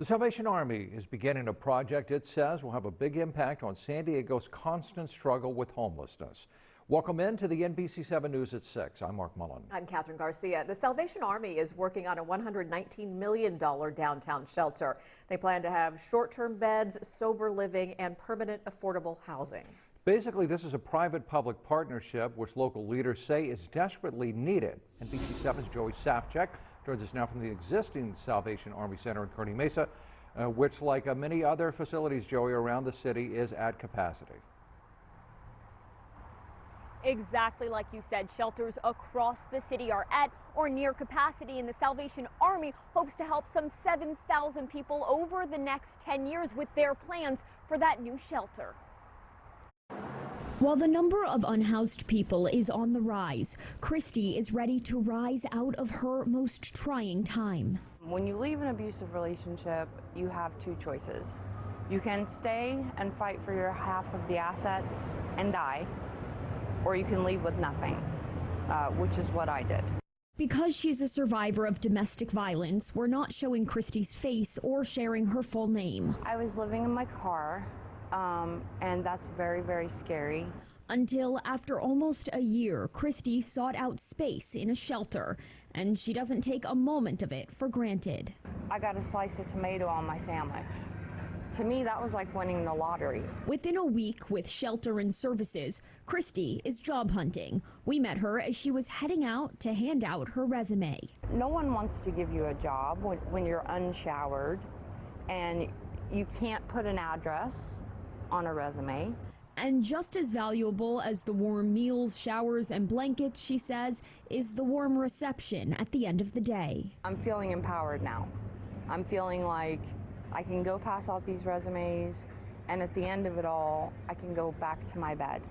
The Salvation Army is beginning a project it says will have a big impact on San Diego's constant struggle with homelessness. Welcome into the NBC 7 News at 6. I'm Mark Mullen. I'm Catherine Garcia. The Salvation Army is working on a $119 million downtown shelter. They plan to have short-term beds, sober living, and permanent affordable housing. Basically, this is a private-public partnership which local leaders say is desperately needed. NBC 7's Joey Safchik joins us now from the existing Salvation Army Center in Kearney Mesa, which, like many other facilities, Joey, around the city, is at capacity. Exactly like you said, shelters across the city are at or near capacity, and the Salvation Army hopes to help some 7,000 people over the next 10 years with their plans for that new shelter. While the number of unhoused people is on the rise, Christy is ready to rise out of her most trying time. When you leave an abusive relationship, you have two choices. You can stay and fight for your half of the assets and die, or you can leave with nothing, which is what I did. Because she's a survivor of domestic violence, we're not showing Christy's face or sharing her full name. I was living in my car, and that's very, very scary. Until after almost a year, Christy sought out space in a shelter, and she doesn't take a moment of it for granted. I got a slice of tomato on my sandwich. To me, that was like winning the lottery. Within a week with shelter and services, Christy is job hunting. We met her as she was heading out to hand out her resume. No one wants to give you a job when you're unshowered and you can't put an address on a resume. And just as valuable as the warm meals, showers, and blankets, she says, is the warm reception at the end of the day. I'm feeling empowered now. I'm feeling like I can go pass out these resumes, and at the end of it all, I can go back to my bed.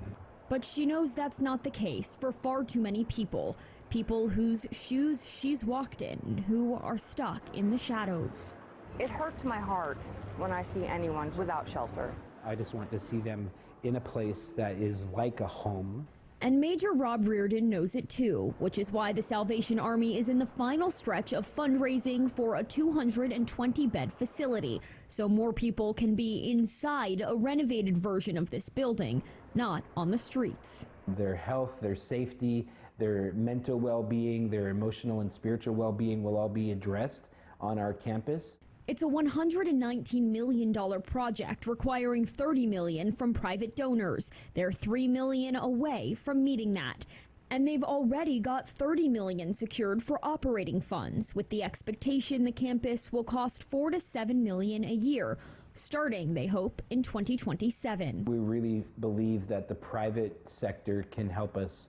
But she knows that's not the case for far too many people. People whose shoes she's walked in, who are stuck in the shadows. It hurts my heart when I see anyone without shelter. I just want to see them in a place that is like a home. And Major Rob Reardon knows it too, which is why the Salvation Army is in the final stretch of fundraising for a 220-bed facility, so more people can be inside a renovated version of this building, not on the streets. Their health, their safety, their mental well-being, their emotional and spiritual well-being will all be addressed on our campus. It's a $119 million project requiring $30 million from private donors. They're $3 million away from meeting that. And they've already got $30 million secured for operating funds, with the expectation the campus will cost $4 to $7 million a year, starting, they hope, in 2027. We really believe that the private sector can help us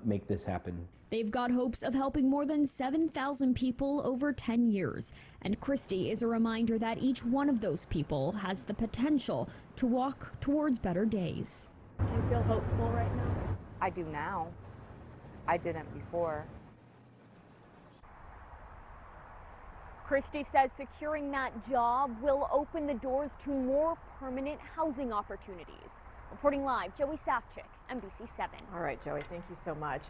make this happen. They've got hopes of helping more than 7,000 people over 10 years. And Christy is a reminder that each one of those people has the potential to walk towards better days. Do you feel hopeful right now? I do now. I didn't before. Christy says securing that job will open the doors to more permanent housing opportunities. Reporting live, Joey Safchik, NBC 7. All right, Joey, thank you so much.